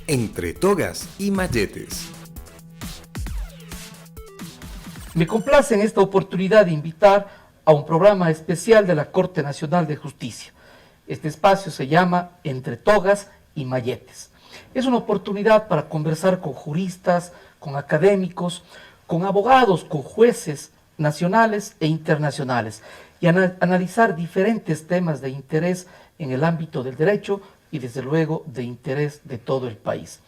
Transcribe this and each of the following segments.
Entre togas y malletes. Me complace en esta oportunidad invitar a un programa especial de la Corte Nacional de Justicia. Este espacio se llama Entre togas y malletes. Es una oportunidad para conversar con juristas, con académicos, con abogados, con jueces nacionales e internacionales y analizar diferentes temas de interés en el ámbito del derecho y desde luego de interés de todo el país.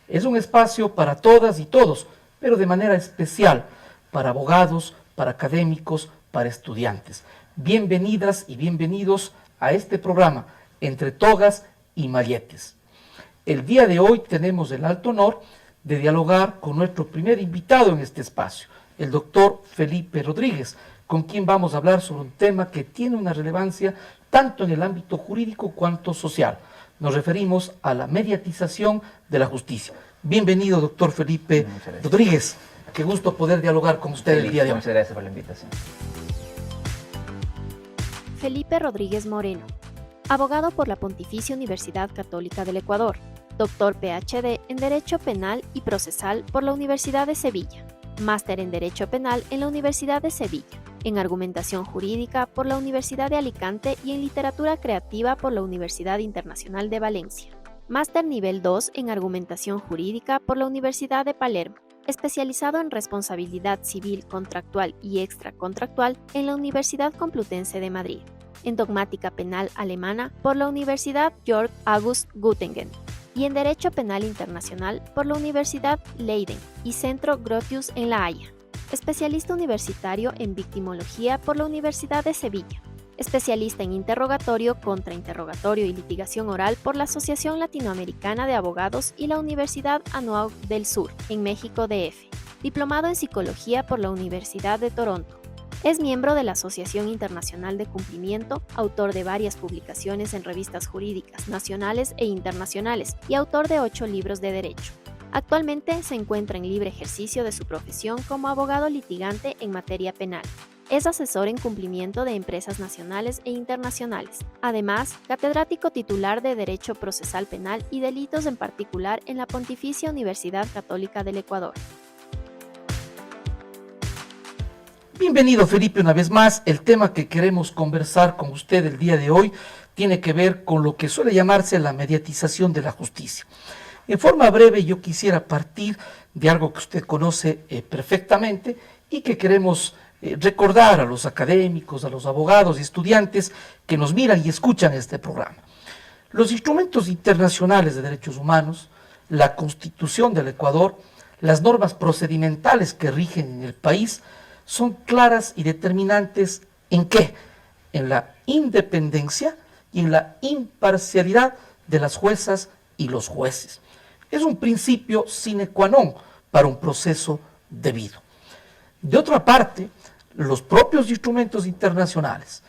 Es un espacio para todas y todos, pero de manera especial para abogados, para académicos, para estudiantes. Bienvenidas y bienvenidos a este programa Entre togas y malletes. El día de hoy tenemos el alto honor de dialogar con nuestro primer invitado en este espacio, el doctor Felipe Rodríguez, con quien vamos a hablar sobre un tema que tiene una relevancia tanto en el ámbito jurídico cuanto social. Nos referimos a la mediatización de la justicia. Bienvenido, doctor Felipe Rodríguez. Qué gusto poder dialogar con usted el día de hoy. Muchas gracias por la invitación. Felipe Rodríguez Moreno, abogado por la Pontificia Universidad Católica del Ecuador, doctor PhD en Derecho Penal y Procesal por la Universidad de Sevilla, máster en Derecho Penal en la Universidad de Sevilla, en Argumentación Jurídica por la Universidad de Alicante y en Literatura Creativa por la Universidad Internacional de Valencia, máster nivel 2 en Argumentación Jurídica por la Universidad de Palermo, especializado en Responsabilidad Civil Contractual y Extracontractual en la Universidad Complutense de Madrid, en Dogmática Penal Alemana por la Universidad Georg August Göttingen y en Derecho Penal Internacional por la Universidad Leiden y Centro Grotius en La Haya, especialista universitario en Victimología por la Universidad de Sevilla, especialista en Interrogatorio, Contrainterrogatorio y Litigación Oral por la Asociación Latinoamericana de Abogados y la Universidad Anual del Sur, en México DF, diplomado en Psicología por la Universidad de Toronto. Es miembro de la Asociación Internacional de Cumplimiento, autor de varias publicaciones en revistas jurídicas nacionales e internacionales y autor de 8 libros de derecho. Actualmente se encuentra en libre ejercicio de su profesión como abogado litigante en materia penal. Es asesor en cumplimiento de empresas nacionales e internacionales. Además, catedrático titular de Derecho Procesal Penal y Delitos en particular en la Pontificia Universidad Católica del Ecuador. Bienvenido, Felipe, una vez más. El tema que queremos conversar con usted el día de hoy tiene que ver con lo que suele llamarse la mediatización de la justicia. En forma breve, yo quisiera partir de algo que usted conoce perfectamente y que queremos recordar a los académicos, a los abogados y estudiantes que nos miran y escuchan este programa. Los instrumentos internacionales de derechos humanos, la Constitución del Ecuador, las normas procedimentales que rigen en el país, son claras y determinantes ¿en qué? En la independencia y en la imparcialidad de las juezas y los jueces. Es un principio sine qua non para un proceso debido. De otra parte, los propios instrumentos internacionales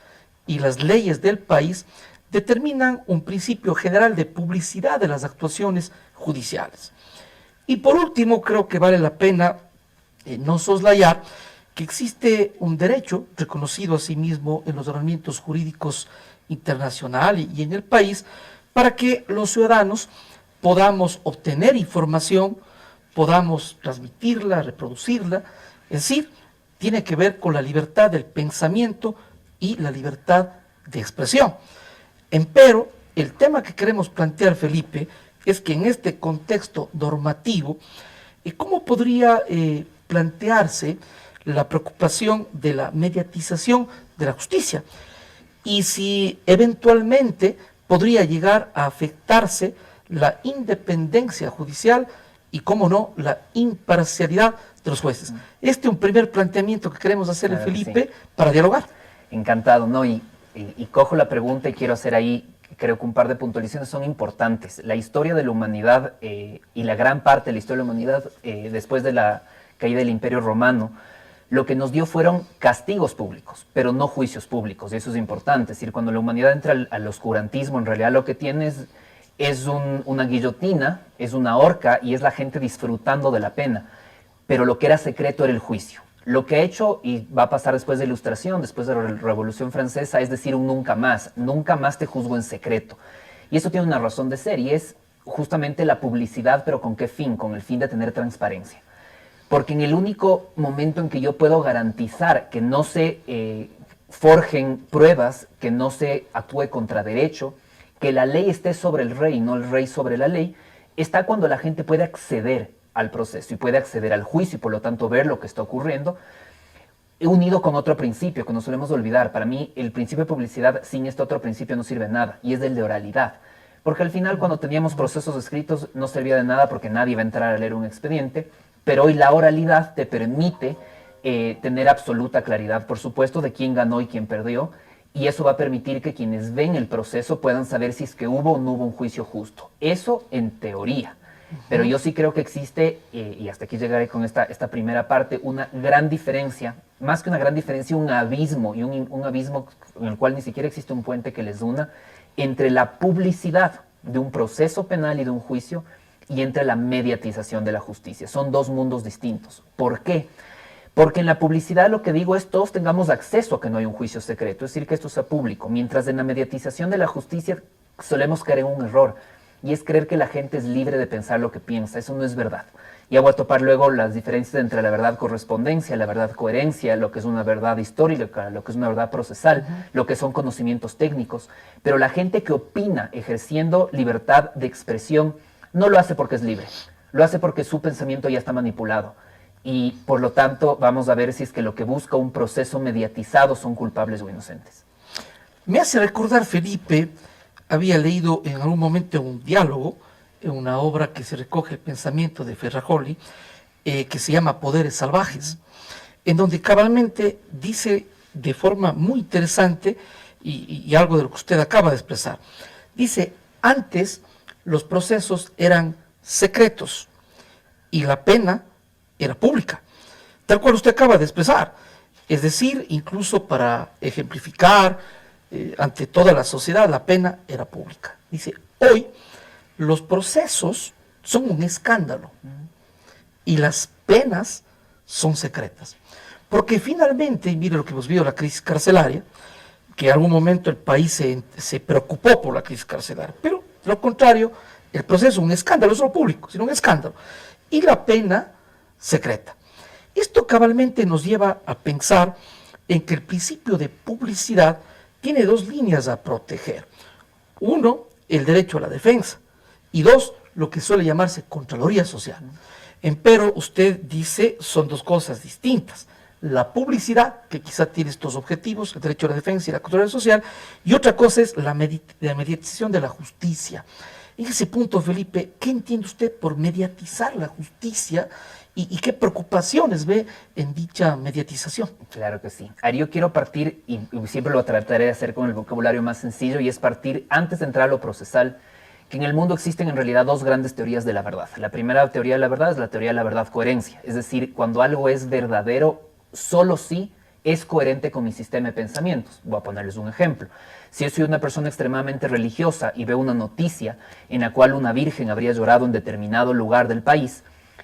y las leyes del país determinan un principio general de publicidad de las actuaciones judiciales. Y por último, creo que vale la pena no soslayar que existe un derecho reconocido asimismo en los ordenamientos jurídicos internacionales y en el país para que los ciudadanos podamos obtener información, podamos transmitirla, reproducirla, es decir, tiene que ver con la libertad del pensamiento y la libertad de expresión. Empero, el tema que queremos plantear, Felipe, es que en este contexto normativo, ¿cómo podría plantearse la preocupación de la mediatización de la justicia? Y si eventualmente podría llegar a afectarse la independencia judicial y, cómo no, la imparcialidad de los jueces. Este es un primer planteamiento que queremos hacerle, Felipe, sí, para dialogar. Encantado, ¿no? Y cojo la pregunta y quiero hacer ahí, creo que un par de puntualizaciones son importantes. La historia de la humanidad y la gran parte de la historia de la humanidad después de la caída del Imperio Romano, lo que nos dio fueron castigos públicos, pero no juicios públicos, y eso es importante. Es decir, cuando la humanidad entra al oscurantismo, en realidad lo que tienes es una guillotina, es una horca y es la gente disfrutando de la pena. Pero lo que era secreto era el juicio. Lo que ha hecho, y va a pasar después de la Ilustración, después de la Revolución Francesa, es decir, un nunca más te juzgo en secreto. Y eso tiene una razón de ser, y es justamente la publicidad, pero ¿con qué fin? Con el fin de tener transparencia. Porque en el único momento en que yo puedo garantizar que no se forjen pruebas, que no se actúe contra derecho, que la ley esté sobre el rey, no el rey sobre la ley, está cuando la gente puede acceder al proceso y puede acceder al juicio y por lo tanto ver lo que está ocurriendo, unido con otro principio que no solemos olvidar. Para mí el principio de publicidad sin este otro principio no sirve de nada, y es el de oralidad. Porque al final cuando teníamos procesos escritos no servía de nada porque nadie va a entrar a leer un expediente, pero hoy la oralidad te permite tener absoluta claridad, por supuesto, de quién ganó y quién perdió, y eso va a permitir que quienes ven el proceso puedan saber si es que hubo o no hubo un juicio justo. Eso en teoría. Pero yo sí creo que existe, y hasta aquí llegaré con esta primera parte, una gran diferencia, más que una gran diferencia, un abismo, y un abismo en el cual ni siquiera existe un puente que les una, entre la publicidad de un proceso penal y de un juicio y entre la mediatización de la justicia. Son dos mundos distintos. ¿Por qué? Porque en la publicidad lo que digo es todos tengamos acceso a que no hay un juicio secreto, es decir, que esto sea público, mientras en la mediatización de la justicia solemos caer en un error, y es creer que la gente es libre de pensar lo que piensa. Eso no es verdad. Ya voy a topar luego las diferencias entre la verdad correspondencia, la verdad coherencia, lo que es una verdad histórica, lo que es una verdad procesal, lo que son conocimientos técnicos. Pero la gente que opina ejerciendo libertad de expresión no lo hace porque es libre, lo hace porque su pensamiento ya está manipulado. Y por lo tanto vamos a ver si es que lo que busca un proceso mediatizado son culpables o inocentes. Me hace recordar, Felipe, había leído en algún momento un diálogo, en una obra que se recoge el pensamiento de Ferrajoli, que se llama Poderes Salvajes, en donde cabalmente dice de forma muy interesante y algo de lo que usted acaba de expresar. Dice, antes los procesos eran secretos y la pena era pública, tal cual usted acaba de expresar. Es decir, incluso para ejemplificar ante toda la sociedad, la pena era pública. Dice, hoy los procesos son un escándalo y las penas son secretas. Porque finalmente, y mire lo que hemos visto, la crisis carcelaria, que en algún momento el país se preocupó por la crisis carcelaria, pero lo contrario, el proceso es un escándalo, no solo público, sino un escándalo. Y la pena secreta. Esto cabalmente nos lleva a pensar en que el principio de publicidad tiene dos líneas a proteger. Uno, el derecho a la defensa, y dos, lo que suele llamarse Contraloría Social. Empero, usted dice, son dos cosas distintas. La publicidad, que quizá tiene estos objetivos, el derecho a la defensa y la Contraloría Social, y otra cosa es la mediatización de la justicia. En ese punto, Felipe, ¿qué entiende usted por mediatizar la justicia y qué preocupaciones ve en dicha mediatización? Claro que sí. Ari, yo quiero partir, y siempre lo trataré de hacer con el vocabulario más sencillo, y es partir, antes de entrar a lo procesal, que en el mundo existen en realidad dos grandes teorías de la verdad. La primera teoría de la verdad es la teoría de la verdad coherencia, es decir, cuando algo es verdadero, solo si es coherente con mi sistema de pensamientos. Voy a ponerles un ejemplo. Si yo soy una persona extremadamente religiosa y veo una noticia en la cual una virgen habría llorado en determinado lugar del país,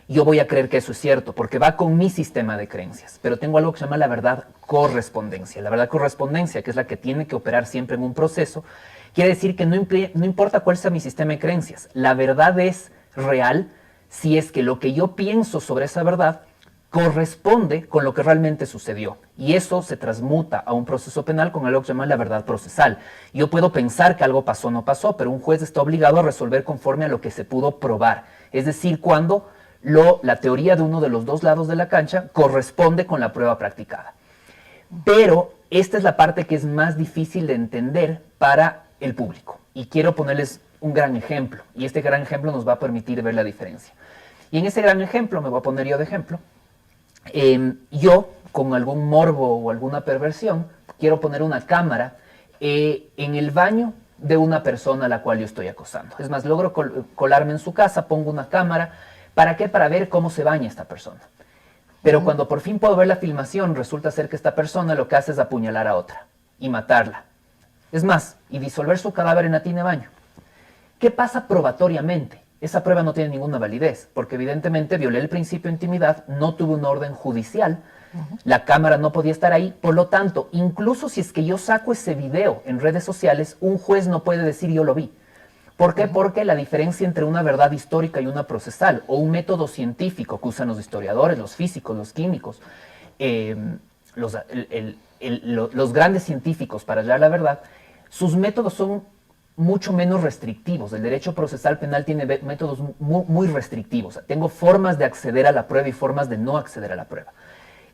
yo voy a creer que eso es cierto, porque va con mi sistema de creencias. Pero tengo algo que se llama la verdad correspondencia. La verdad correspondencia, que es la que tiene que operar siempre en un proceso, quiere decir que no importa cuál sea mi sistema de creencias, la verdad es real si es que lo que yo pienso sobre esa verdad corresponde con lo que realmente sucedió. Y eso se transmuta a un proceso penal con algo que se llama la verdad procesal. Yo puedo pensar que algo pasó o no pasó, pero un juez está obligado a resolver conforme a lo que se pudo probar. Es decir, cuando la teoría de uno de los dos lados de la cancha corresponde con la prueba practicada. Pero esta es la parte que es más difícil de entender para el público. Y quiero ponerles un gran ejemplo. Y este gran ejemplo nos va a permitir ver la diferencia. Y en ese gran ejemplo, me voy a poner yo de ejemplo, yo, con algún morbo o alguna perversión, quiero poner una cámara en el baño de una persona a la cual yo estoy acosando. Es más, logro colarme en su casa, pongo una cámara. ¿Para qué? Para ver cómo se baña esta persona. Pero cuando por fin puedo ver la filmación, resulta ser que esta persona lo que hace es apuñalar a otra y matarla. Es más, y disolver su cadáver en la tina de baño. ¿Qué pasa probatoriamente? Esa prueba no tiene ninguna validez, porque evidentemente violé el principio de intimidad, no tuve un orden judicial, la cámara no podía estar ahí, por lo tanto, incluso si es que yo saco ese video en redes sociales, un juez no puede decir yo lo vi. ¿Por qué? Porque la diferencia entre una verdad histórica y una procesal, o un método científico que usan los historiadores, los físicos, los químicos, los grandes científicos para hallar la verdad, sus métodos son mucho menos restrictivos. El derecho procesal penal tiene métodos muy restrictivos. Tengo formas de acceder a la prueba y formas de no acceder a la prueba.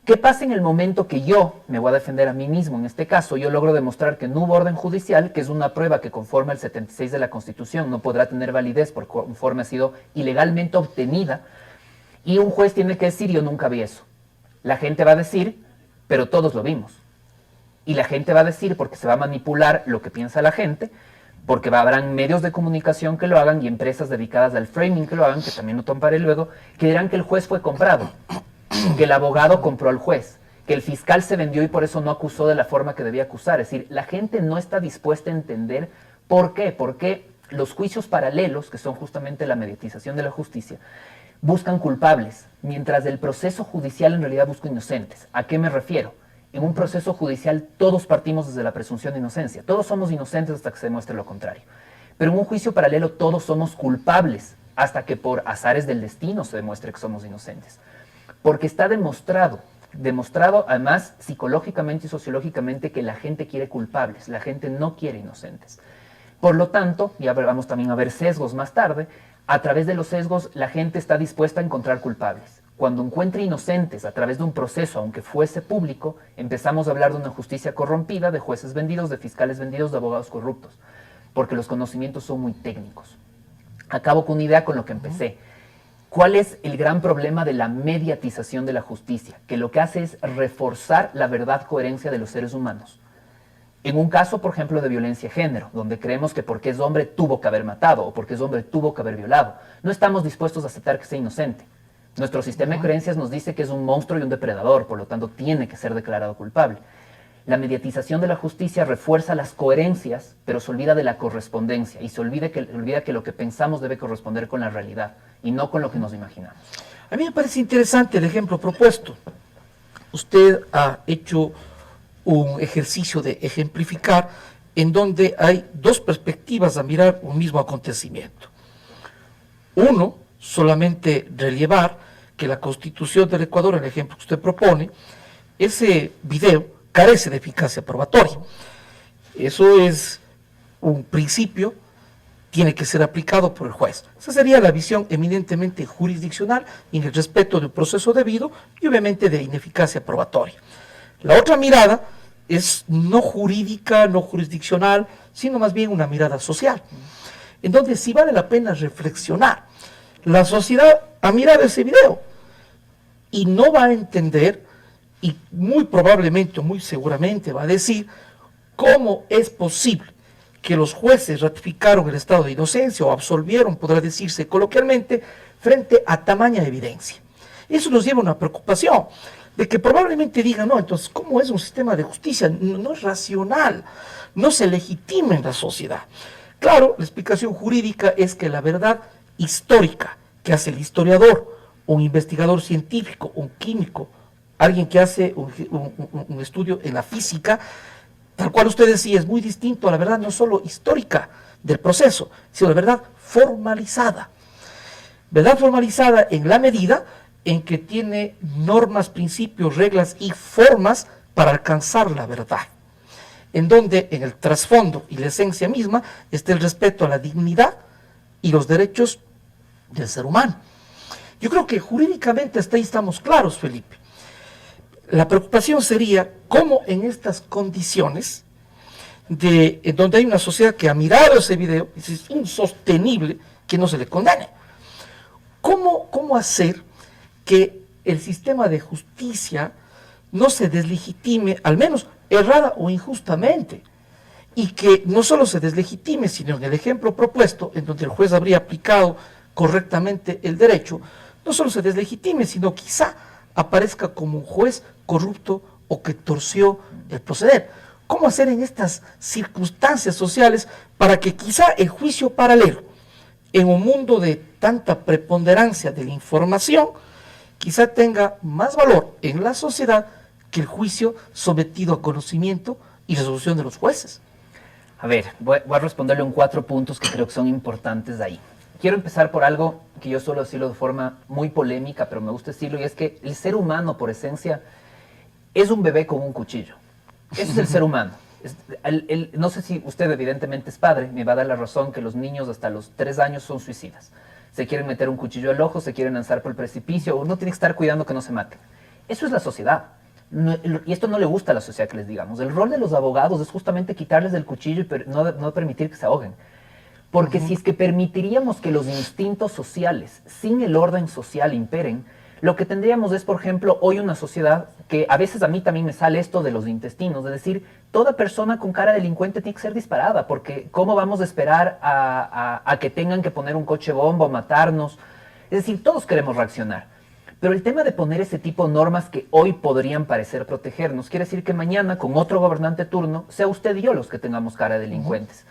¿Qué pasa en el momento que yo me voy a defender a mí mismo? En este caso, yo logro demostrar que no hubo orden judicial, que es una prueba que conforme al 76 de la Constitución no podrá tener validez por conforme ha sido ilegalmente obtenida, y un juez tiene que decir, yo nunca vi eso. La gente va a decir, pero todos lo vimos. Y la gente va a decir, porque se va a manipular lo que piensa la gente, porque habrán medios de comunicación que lo hagan y empresas dedicadas al framing que lo hagan, que también lo tomaré luego, que dirán que el juez fue comprado, que el abogado compró al juez, que el fiscal se vendió y por eso no acusó de la forma que debía acusar. Es decir, la gente no está dispuesta a entender por qué. Porque los juicios paralelos, que son justamente la mediatización de la justicia, buscan culpables, mientras el proceso judicial en realidad busca inocentes. ¿A qué me refiero? En un proceso judicial todos partimos desde la presunción de inocencia. Todos somos inocentes hasta que se demuestre lo contrario. Pero en un juicio paralelo todos somos culpables hasta que por azares del destino se demuestre que somos inocentes. Porque está demostrado además psicológicamente y sociológicamente que la gente quiere culpables, la gente no quiere inocentes. Por lo tanto, ya vamos también a ver sesgos más tarde, a través de los sesgos la gente está dispuesta a encontrar culpables. Cuando encuentre inocentes a través de un proceso, aunque fuese público, empezamos a hablar de una justicia corrompida, de jueces vendidos, de fiscales vendidos, de abogados corruptos, porque los conocimientos son muy técnicos. Acabo con una idea con lo que empecé. ¿Cuál es el gran problema de la mediatización de la justicia? Que lo que hace es reforzar la verdad coherencia de los seres humanos. En un caso, por ejemplo, de violencia de género, donde creemos que porque es hombre tuvo que haber matado o porque es hombre tuvo que haber violado, no estamos dispuestos a aceptar que sea inocente. Nuestro sistema de creencias nos dice que es un monstruo y un depredador, por lo tanto tiene que ser declarado culpable. La mediatización de la justicia refuerza las coherencias, pero se olvida de la correspondencia y se olvida que lo que pensamos debe corresponder con la realidad y no con lo que nos imaginamos. A mí me parece interesante el ejemplo propuesto. Usted ha hecho un ejercicio de ejemplificar en donde hay dos perspectivas a mirar un mismo acontecimiento. Uno, solamente relevar que la Constitución del Ecuador, en el ejemplo que usted propone, ese video carece de eficacia probatoria. Eso es un principio, tiene que ser aplicado por el juez. Esa sería la visión eminentemente jurisdiccional en el respeto del proceso debido y obviamente de ineficacia probatoria. La otra mirada es no jurídica, no jurisdiccional, sino más bien una mirada social, en donde sí vale la pena reflexionar. La sociedad ha mirado ese video y no va a entender, y muy probablemente, muy seguramente va a decir, cómo es posible que los jueces ratificaron el estado de inocencia o absolvieron, podrá decirse coloquialmente, frente a tamaña evidencia. Eso nos lleva a una preocupación, de que probablemente digan, no, entonces, ¿cómo es un sistema de justicia? No es racional, no se legitima en la sociedad. Claro, la explicación jurídica es que la verdad histórica que hace el historiador, un investigador científico, un químico, alguien que hace un estudio en la física, tal cual usted decía, es muy distinto a la verdad no solo histórica del proceso, sino la verdad formalizada. Verdad formalizada en la medida en que tiene normas, principios, reglas y formas para alcanzar la verdad, en donde en el trasfondo y la esencia misma está el respeto a la dignidad y los derechos del ser humano. Yo creo que jurídicamente hasta ahí estamos claros, Felipe. La preocupación sería cómo en estas condiciones, en donde hay una sociedad que ha mirado ese video, y es insostenible que no se le condene, ¿cómo hacer que el sistema de justicia no se deslegitime, al menos errada o injustamente? Y que no solo se deslegitime, sino en el ejemplo propuesto, en donde el juez habría aplicado correctamente el derecho, no solo se deslegitime, sino quizá aparezca como un juez corrupto o que torció el proceder. ¿Cómo hacer en estas circunstancias sociales para que quizá el juicio paralelo, en un mundo de tanta preponderancia de la información, quizá tenga más valor en la sociedad que el juicio sometido a conocimiento y resolución de los jueces? A ver, voy a responderle en 4 puntos que creo que son importantes de ahí. Quiero empezar por algo que yo suelo decirlo de forma muy polémica, pero me gusta decirlo, y es que el ser humano, por esencia, es un bebé con un cuchillo. Ese es el ser humano. No sé si usted evidentemente es padre, me va a dar la razón que los niños hasta los 3 años son suicidas. Se quieren meter un cuchillo al ojo, se quieren lanzar por el precipicio, uno tiene que estar cuidando que no se maten. Eso es la sociedad. Y esto no le gusta a la sociedad que les digamos. El rol de los abogados es justamente quitarles el cuchillo y no permitir que se ahoguen. Porque si es que permitiríamos que los instintos sociales, sin el orden social, imperen, lo que tendríamos es, por ejemplo, hoy una sociedad que a veces a mí también me sale esto de los intestinos, es decir, toda persona con cara de delincuente tiene que ser disparada, porque ¿cómo vamos a esperar a que tengan que poner un coche bomba o matarnos? Es decir, todos queremos reaccionar. Pero el tema de poner ese tipo de normas que hoy podrían parecer protegernos, quiere decir que mañana, con otro gobernante turno, sea usted y yo los que tengamos cara de delincuentes.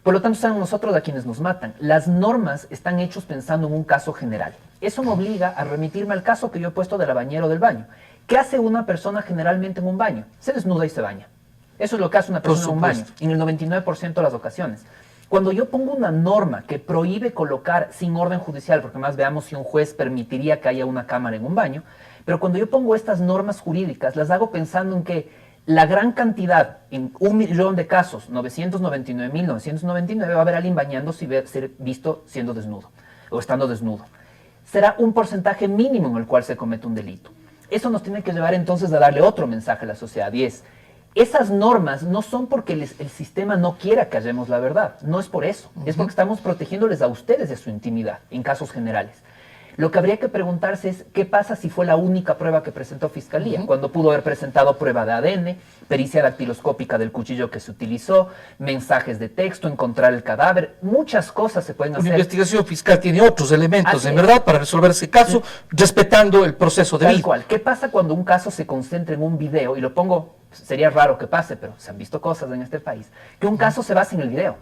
Por lo tanto, sean nosotros a quienes nos matan. Las normas están hechas pensando en un caso general. Eso me obliga a remitirme al caso que yo he puesto de la bañera o del baño. ¿Qué hace una persona generalmente en un baño? Se desnuda y se baña. Eso es lo que hace una persona en un baño, en el 99% de las ocasiones. Cuando yo pongo una norma que prohíbe colocar sin orden judicial, porque más veamos si un juez permitiría que haya una cámara en un baño, pero cuando yo pongo estas normas jurídicas, las hago pensando en que la gran cantidad, en 1.000.000 de casos, 999.999, va a haber alguien bañándose y ser visto siendo desnudo o estando desnudo. Será un porcentaje mínimo en el cual se comete un delito. Eso nos tiene que llevar entonces a darle otro mensaje a la sociedad, y es: esas normas no son porque el sistema no quiera que hallemos la verdad, no es por eso, es porque estamos protegiéndoles a ustedes de su intimidad, en casos generales. Lo que habría que preguntarse es, ¿qué pasa si fue la única prueba que presentó Fiscalía? Cuando pudo haber presentado prueba de ADN, pericia dactiloscópica del cuchillo que se utilizó, mensajes de texto, encontrar el cadáver, muchas cosas se pueden hacer. Una investigación fiscal tiene otros elementos, Así en es. verdad, para resolver ese caso, respetando el proceso Tal debido. cual. ¿Qué pasa cuando un caso se concentra en un video? Y lo pongo, sería raro que pase, pero se han visto cosas en este país, que un caso se basa en el video.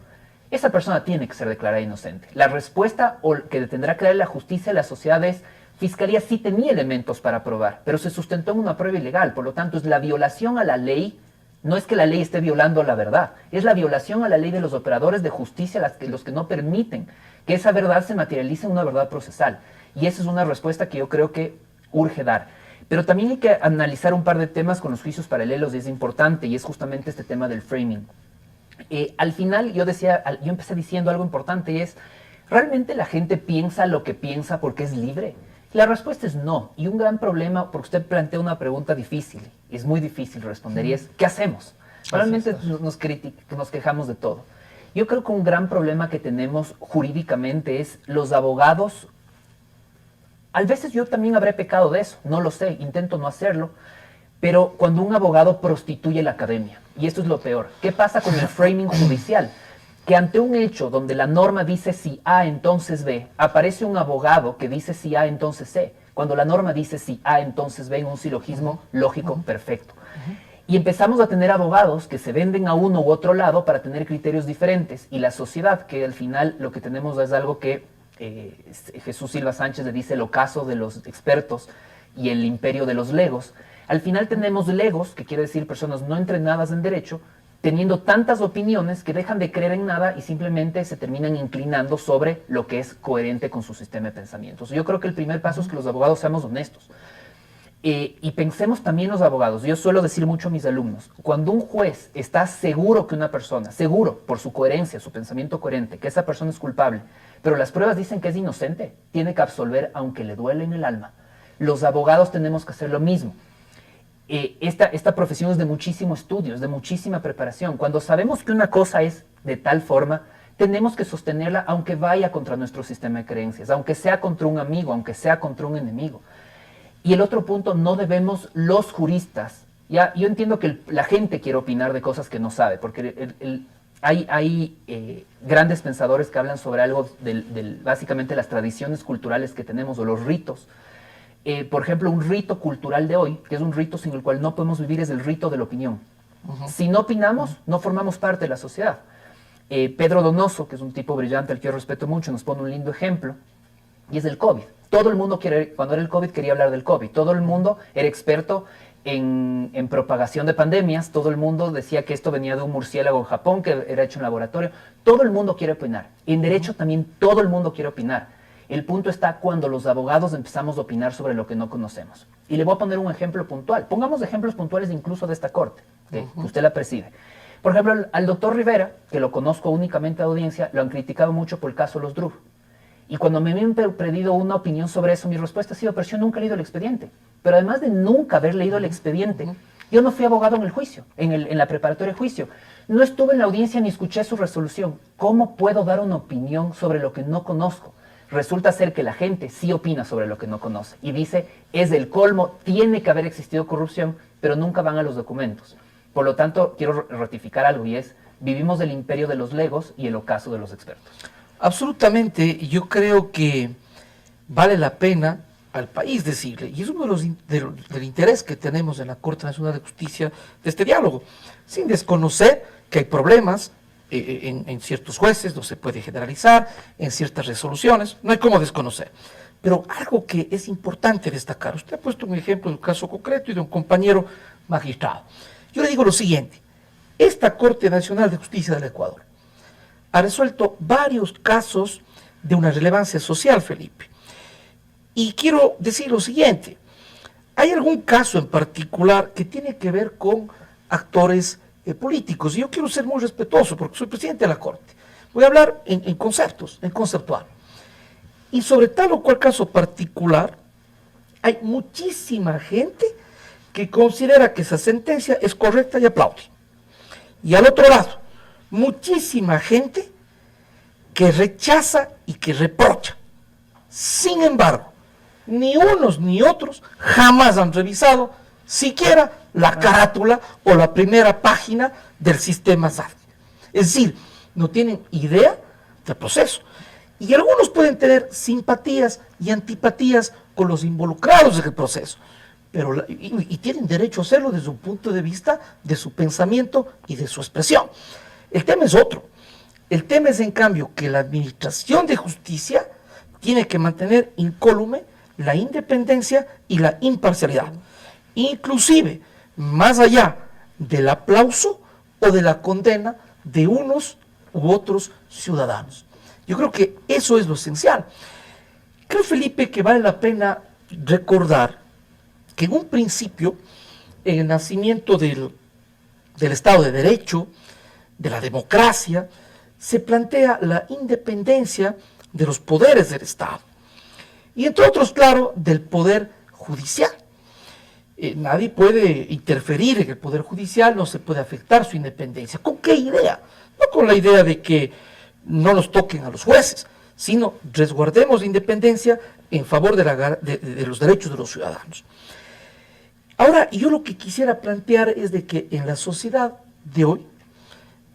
Esa persona tiene que ser declarada inocente. La respuesta que tendrá que dar la justicia a la sociedad es: Fiscalía sí tenía elementos para probar, pero se sustentó en una prueba ilegal. Por lo tanto, es la violación a la ley. No es que la ley esté violando la verdad, es la violación a la ley de los operadores de justicia los que no permiten que esa verdad se materialice en una verdad procesal. Y esa es una respuesta que yo creo que urge dar. Pero también hay que analizar un par de temas con los juicios paralelos, y es importante, y es justamente este tema del framing. Al final yo empecé diciendo algo importante, y es: ¿realmente la gente piensa lo que piensa porque es libre? La respuesta es no, y un gran problema, porque usted plantea una pregunta difícil, y es muy difícil responder, y es: ¿qué hacemos? Realmente nos quejamos de todo. Yo creo que un gran problema que tenemos jurídicamente es los abogados. A veces yo también habré pecado de eso, no lo sé, intento no hacerlo, pero cuando un abogado prostituye la academia, y esto es lo peor, ¿qué pasa con el framing judicial? Que ante un hecho donde la norma dice si A, entonces B, aparece un abogado que dice si A, entonces C, cuando la norma dice si A, entonces B, en un silogismo lógico perfecto. Y empezamos a tener abogados que se venden a uno u otro lado para tener criterios diferentes, y la sociedad, que al final lo que tenemos es algo que Jesús Silva Sánchez le dice el ocaso de los expertos y el imperio de los legos. Al final tenemos legos, que quiere decir personas no entrenadas en derecho, teniendo tantas opiniones que dejan de creer en nada y simplemente se terminan inclinando sobre lo que es coherente con su sistema de pensamientos. Yo creo que el primer paso es que los abogados seamos honestos. Y pensemos también los abogados. Yo suelo decir mucho a mis alumnos: cuando un juez está seguro que una persona, seguro por su coherencia, su pensamiento coherente, que esa persona es culpable, pero las pruebas dicen que es inocente, tiene que absolver aunque le duele en el alma. Los abogados tenemos que hacer lo mismo. Esta profesión es de muchísimo estudio, es de muchísima preparación. Cuando sabemos que una cosa es de tal forma, tenemos que sostenerla aunque vaya contra nuestro sistema de creencias, aunque sea contra un amigo, aunque sea contra un enemigo. Y el otro punto, no debemos los juristas, yo entiendo que la gente quiere opinar de cosas que no sabe, porque hay grandes pensadores que hablan sobre algo básicamente las tradiciones culturales que tenemos, o los ritos. Por ejemplo, un rito cultural de hoy, que es un rito sin el cual no podemos vivir, es el rito de la opinión. Si no opinamos, no formamos parte de la sociedad. Pedro Donoso, que es un tipo brillante al que yo respeto mucho, nos pone un lindo ejemplo, y es el COVID. Todo el mundo cuando era el COVID quería hablar del COVID. Todo el mundo era experto en propagación de pandemias, todo el mundo decía que esto venía de un murciélago en Japón, que era hecho en laboratorio. Todo el mundo quiere opinar. En derecho también todo el mundo quiere opinar. El punto está cuando los abogados empezamos a opinar sobre lo que no conocemos. Y le voy a poner un ejemplo puntual. Pongamos ejemplos puntuales incluso de esta corte, que usted la preside. Por ejemplo, al doctor Rivera, que lo conozco únicamente de audiencia, lo han criticado mucho por el caso Los Drup. Y cuando me han pedido una opinión sobre eso, mi respuesta ha sido, pero yo nunca he leído el expediente. Pero además de nunca haber leído el expediente, yo no fui abogado en el juicio, en la preparatoria de juicio. No estuve en la audiencia ni escuché su resolución. ¿Cómo puedo dar una opinión sobre lo que no conozco? Resulta ser que la gente sí opina sobre lo que no conoce y dice, es del colmo, tiene que haber existido corrupción, pero nunca van a los documentos. Por lo tanto, quiero ratificar algo y es, vivimos del imperio de los legos y el ocaso de los expertos. Absolutamente, yo creo que vale la pena al país decirle, y es uno de los del interés que tenemos en la Corte Nacional de Justicia de este diálogo, sin desconocer que hay problemas en ciertos jueces, no se puede generalizar, en ciertas resoluciones, no hay cómo desconocer. Pero algo que es importante destacar, usted ha puesto un ejemplo de un caso concreto y de un compañero magistrado. Yo le digo lo siguiente, esta Corte Nacional de Justicia del Ecuador ha resuelto varios casos de una relevancia social, Felipe. Y quiero decir lo siguiente, hay algún caso en particular que tiene que ver con actores políticos, y yo quiero ser muy respetuoso porque soy presidente de la Corte. Voy a hablar en conceptos, en conceptual. Y sobre tal o cual caso particular, hay muchísima gente que considera que esa sentencia es correcta y aplaude. Y al otro lado, muchísima gente que rechaza y que reprocha. Sin embargo, ni unos ni otros jamás han revisado siquiera la carátula o la primera página del sistema SAT. Es decir, no tienen idea del proceso. Y algunos pueden tener simpatías y antipatías con los involucrados en el proceso, pero y tienen derecho a hacerlo desde un punto de vista de su pensamiento y de su expresión. El tema es otro. El tema es, en cambio, que la Administración de Justicia tiene que mantener incólume la independencia y la imparcialidad, inclusive más allá del aplauso o de la condena de unos u otros ciudadanos. Yo creo que eso es lo esencial. Creo, Felipe, que vale la pena recordar que en un principio, en el nacimiento del Estado de Derecho, de la democracia, se plantea la independencia de los poderes del Estado. Y entre otros, claro, del Poder Judicial. Nadie puede interferir en el Poder Judicial, no se puede afectar su independencia. ¿Con qué idea? No con la idea de que no nos toquen a los jueces, sino resguardemos la independencia en favor de los derechos de los ciudadanos. Ahora, yo lo que quisiera plantear es de que en la sociedad de hoy,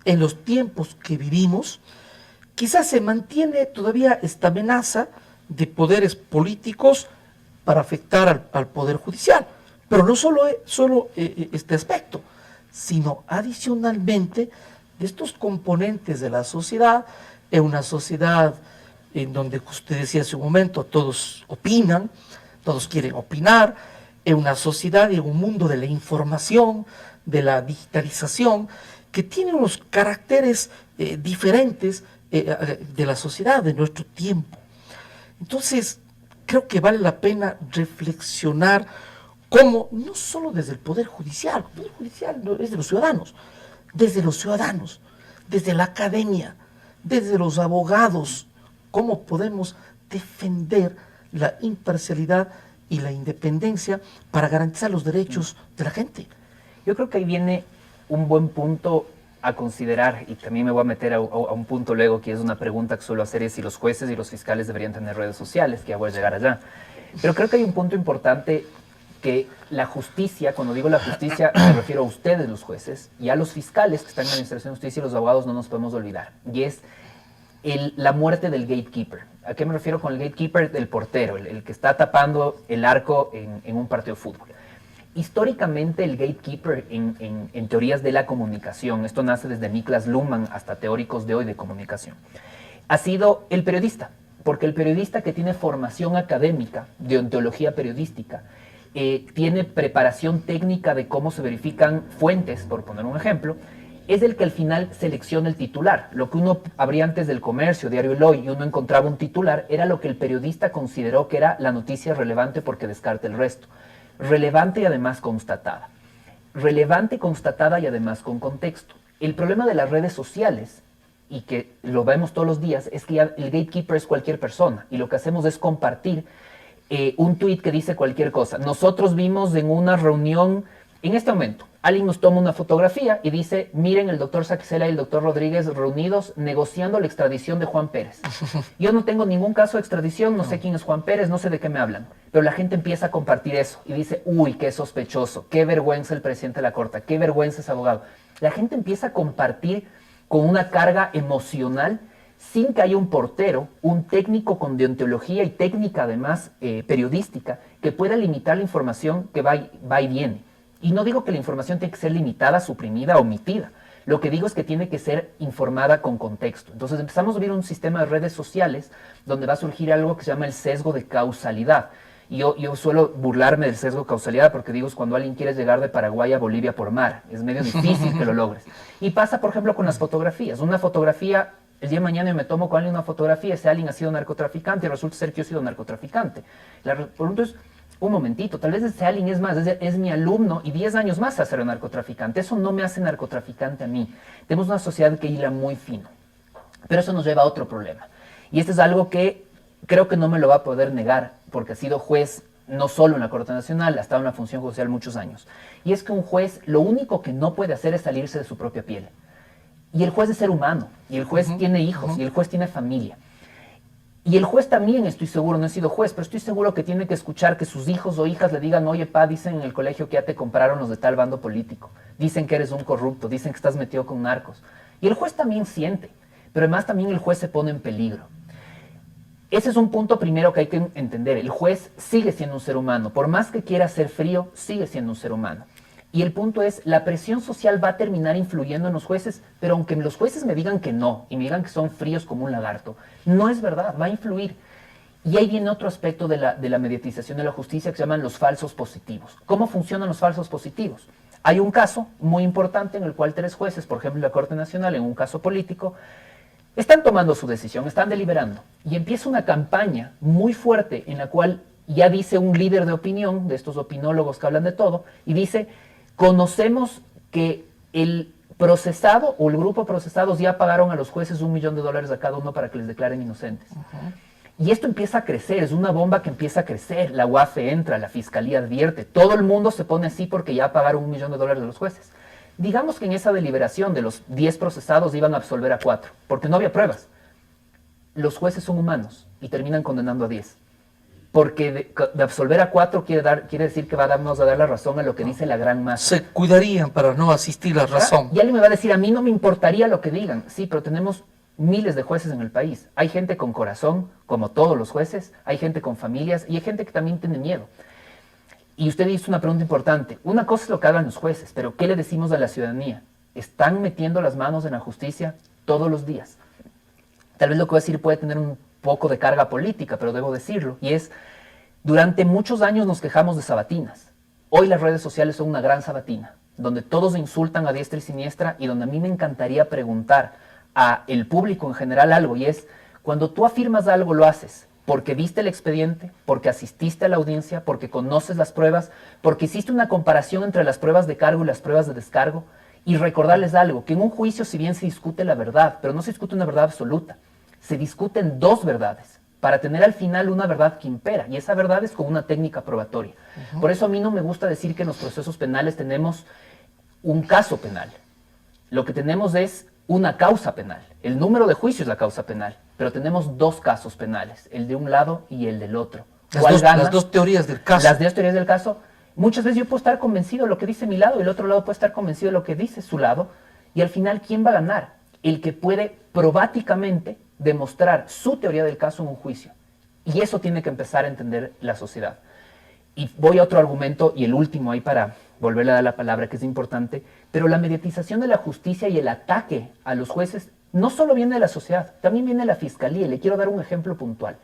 en los tiempos que vivimos, quizás se mantiene todavía esta amenaza de poderes políticos para afectar al Poder Judicial. Pero no solo este aspecto, sino adicionalmente de estos componentes de la sociedad, en una sociedad en donde usted decía hace un momento, todos opinan, todos quieren opinar, en una sociedad y en un mundo de la información, de la digitalización, que tiene unos caracteres diferentes de la sociedad, de nuestro tiempo. Entonces, creo que vale la pena reflexionar cómo, no solo desde el Poder Judicial no es de los ciudadanos, desde la academia, desde los abogados, cómo podemos defender la imparcialidad y la independencia para garantizar los derechos de la gente. Yo creo que ahí viene un buen punto a considerar, y también me voy a meter a un punto luego, que es una pregunta que suelo hacer, es si los jueces y los fiscales deberían tener redes sociales, que ya voy a llegar allá. Pero creo que hay un punto importante, que la justicia, cuando digo la justicia, me refiero a ustedes, los jueces, y a los fiscales que están en la Administración de Justicia y los abogados, no nos podemos olvidar, y es la muerte del gatekeeper. ¿A qué me refiero con el gatekeeper? El portero, el que está tapando el arco en un partido de fútbol. Históricamente, el gatekeeper en teorías de la comunicación, esto nace desde Niklas Luhmann hasta teóricos de hoy de comunicación, ha sido el periodista, porque el periodista que tiene formación académica de ontología periodística tiene preparación técnica de cómo se verifican fuentes, por poner un ejemplo, es el que al final selecciona el titular. Lo que uno abría antes del Comercio, Diario El Hoy, y uno encontraba un titular, era lo que el periodista consideró que era la noticia relevante porque descarta el resto. Relevante y además constatada. Relevante, constatada y además con contexto. El problema de las redes sociales, y que lo vemos todos los días, es que ya el gatekeeper es cualquier persona, y lo que hacemos es compartir un tweet que dice cualquier cosa. Nosotros vimos en una reunión, en este momento, alguien nos toma una fotografía y dice, miren el doctor Saquicela y el doctor Rodríguez reunidos negociando la extradición de Juan Pérez. Yo no tengo ningún caso de extradición, no sé quién es Juan Pérez, no sé de qué me hablan. Pero la gente empieza a compartir eso y dice, uy, qué sospechoso, qué vergüenza el presidente de la Corte, qué vergüenza ese abogado. La gente empieza a compartir con una carga emocional sin que haya un portero, un técnico con deontología y técnica además periodística que pueda limitar la información que va y viene. Y no digo que la información tiene que ser limitada, suprimida, omitida. Lo que digo es que tiene que ser informada con contexto. Entonces empezamos a ver un sistema de redes sociales donde va a surgir algo que se llama el sesgo de causalidad. Y yo suelo burlarme del sesgo de causalidad porque digo es cuando alguien quiere llegar de Paraguay a Bolivia por mar. Es medio difícil que lo logres. Y pasa, por ejemplo, con las fotografías. Una fotografía, el día de mañana yo me tomo con alguien una fotografía, ese alguien ha sido narcotraficante y resulta ser que yo he sido narcotraficante. La pregunta es, un momentito, tal vez ese alguien es más, es mi alumno y 10 años más a ser narcotraficante. Eso no me hace narcotraficante a mí. Tenemos una sociedad que hila muy fino. Pero eso nos lleva a otro problema. Y este es algo que creo que no me lo va a poder negar, porque ha sido juez no solo en la Corte Nacional, ha estado en la función judicial muchos años. Y es que un juez lo único que no puede hacer es salirse de su propia piel. Y el juez es ser humano, y el juez tiene hijos, y el juez tiene familia. Y el juez también, estoy seguro, no he sido juez, pero estoy seguro que tiene que escuchar que sus hijos o hijas le digan, oye, pa, dicen en el colegio que ya te compraron los de tal bando político, dicen que eres un corrupto, dicen que estás metido con narcos. Y el juez también siente, pero además también el juez se pone en peligro. Ese es un punto primero que hay que entender. El juez sigue siendo un ser humano, por más que quiera ser frío, sigue siendo un ser humano. Y el punto es, la presión social va a terminar influyendo en los jueces, pero aunque los jueces me digan que no, y me digan que son fríos como un lagarto, no es verdad, va a influir. Y ahí viene otro aspecto de la mediatización de la justicia que se llaman los falsos positivos. ¿Cómo funcionan los falsos positivos? Hay un caso muy importante en el cual 3 jueces, por ejemplo, en la Corte Nacional, en un caso político, están tomando su decisión, están deliberando, y empieza una campaña muy fuerte en la cual ya dice un líder de opinión, de estos opinólogos que hablan de todo, y dice, conocemos que el procesado o el grupo de procesados ya pagaron a los jueces $1 millón a cada uno para que les declaren inocentes. Y esto empieza a crecer, es una bomba que empieza a crecer, la UAFE entra, la fiscalía advierte, todo el mundo se pone así porque ya pagaron $1 millón de los jueces. Digamos que en esa deliberación de los 10 procesados iban a absolver a 4, porque no había pruebas. Los jueces son humanos y terminan condenando a 10. Porque de absolver a 4 quiere decir que vamos a dar la razón a lo que dice la gran masa. Se cuidarían para no asistir a la razón. Y alguien me va a decir, a mí no me importaría lo que digan. Sí, pero tenemos miles de jueces en el país. Hay gente con corazón, como todos los jueces, hay gente con familias y hay gente que también tiene miedo. Y usted hizo una pregunta importante. Una cosa es lo que hagan los jueces, pero ¿qué le decimos a la ciudadanía? Están metiendo las manos en la justicia todos los días. Tal vez lo que voy a decir puede tener un poco de carga política, pero debo decirlo. Y es, durante muchos años nos quejamos de sabatinas. Hoy las redes sociales son una gran sabatina, donde todos insultan a diestra y siniestra y donde a mí me encantaría preguntar a el público en general algo. Y es, cuando tú afirmas algo, lo haces porque viste el expediente, porque asististe a la audiencia, porque conoces las pruebas, porque hiciste una comparación entre las pruebas de cargo y las pruebas de descargo, y recordarles algo, que en un juicio si bien se discute la verdad, pero no se discute una verdad absoluta, se discuten 2 verdades, para tener al final una verdad que impera, y esa verdad es con una técnica probatoria. Por eso a mí no me gusta decir que en los procesos penales tenemos un caso penal. Lo que tenemos es una causa penal. El número de juicios es la causa penal, pero tenemos 2 casos penales, el de un lado y el del otro. Las dos teorías del caso. Las 2 teorías del caso. Muchas veces yo puedo estar convencido de lo que dice mi lado y el otro lado puede estar convencido de lo que dice su lado, y al final, ¿quién va a ganar? El que puede probáticamente demostrar su teoría del caso en un juicio. Y eso tiene que empezar a entender la sociedad. Y voy a otro argumento, y el último ahí para volverle a dar la palabra, que es importante, pero la mediatización de la justicia y el ataque a los jueces no solo viene de la sociedad, también viene de la fiscalía, y le quiero dar un ejemplo puntual.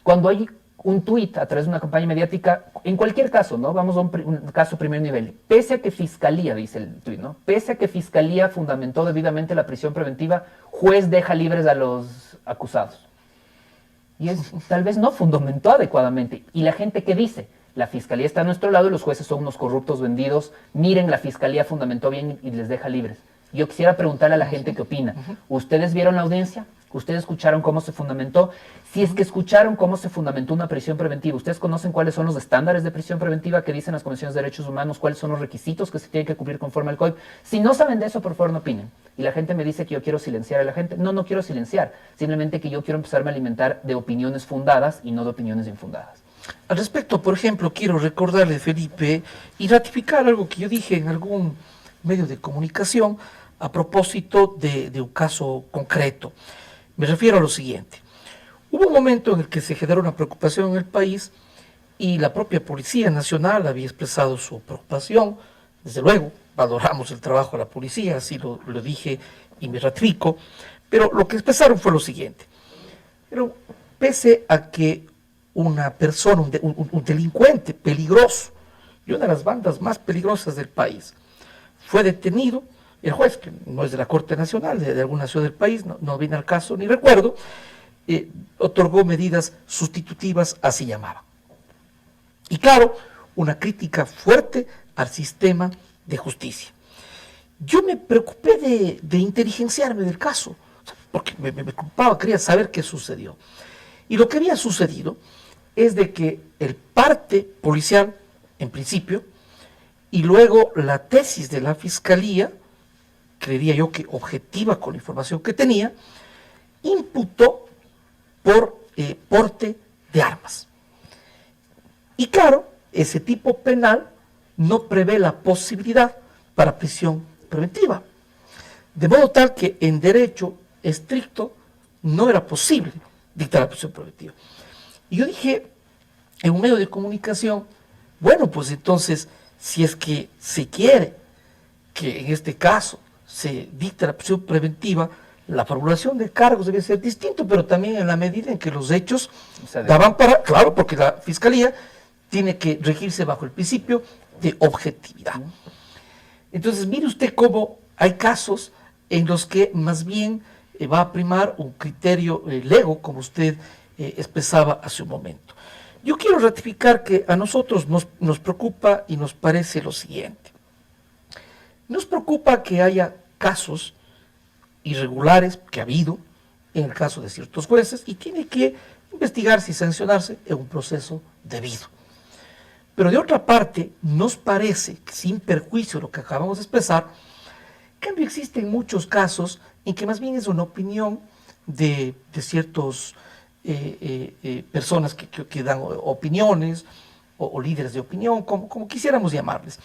Cuando hay un tuit a través de una campaña mediática, en cualquier caso, ¿no? Vamos a un caso primer nivel. Pese a que Fiscalía, dice el tuit, ¿no? Pese a que Fiscalía fundamentó debidamente la prisión preventiva, juez deja libres a los acusados. Y es, tal vez no fundamentó adecuadamente. ¿Y la gente qué dice? La Fiscalía está a nuestro lado y los jueces son unos corruptos vendidos. Miren, la Fiscalía fundamentó bien y les deja libres. Yo quisiera preguntarle a la gente qué opina. ¿Ustedes vieron la audiencia? ¿Ustedes escucharon cómo se fundamentó? Si es que escucharon cómo se fundamentó una prisión preventiva, ¿ustedes conocen cuáles son los estándares de prisión preventiva que dicen las convenciones de derechos humanos? ¿Cuáles son los requisitos que se tienen que cumplir conforme al COIP? Si no saben de eso, por favor, no opinen. Y la gente me dice que yo quiero silenciar a la gente. No, no quiero silenciar. Simplemente que yo quiero empezarme a alimentar de opiniones fundadas y no de opiniones infundadas. Al respecto, por ejemplo, quiero recordarle, Felipe, y ratificar algo que yo dije en algún medio de comunicación a propósito de un caso concreto. Me refiero a lo siguiente. Hubo un momento en el que se generó una preocupación en el país y la propia Policía Nacional había expresado su preocupación. Desde luego, valoramos el trabajo de la policía, así lo dije y me ratifico, pero lo que expresaron fue lo siguiente. Pero pese a que una persona, un delincuente peligroso y una de las bandas más peligrosas del país fue detenido, el juez, que no es de la Corte Nacional, de alguna ciudad del país, no viene al caso ni recuerdo, otorgó medidas sustitutivas, así llamaba. Y claro, una crítica fuerte al sistema de justicia. Yo me preocupé de inteligenciarme del caso, porque me preocupaba, quería saber qué sucedió. Y lo que había sucedido es de que el parte policial, en principio, y luego la tesis de la Fiscalía, creería yo que objetiva con la información que tenía, imputó por porte de armas. Y claro, ese tipo penal no prevé la posibilidad para prisión preventiva. De modo tal que en derecho estricto no era posible dictar la prisión preventiva. Y yo dije en un medio de comunicación, bueno, pues entonces, si es que se quiere que en este caso se dicta la prisión preventiva, la formulación de cargos debe ser distinto, pero también en la medida en que los hechos daban para, claro, porque la Fiscalía tiene que regirse bajo el principio de objetividad. Entonces, mire usted cómo hay casos en los que más bien va a primar un criterio lego, como usted expresaba hace un momento. Yo quiero ratificar que a nosotros nos preocupa y nos parece lo siguiente. Nos preocupa que haya casos irregulares, que ha habido en el caso de ciertos jueces, y tiene que investigarse y sancionarse en un proceso debido. Pero de otra parte, nos parece que, sin perjuicio de lo que acabamos de expresar, en cambio existen muchos casos en que más bien es una opinión de ciertos personas que dan opiniones o líderes de opinión, como quisiéramos llamarles,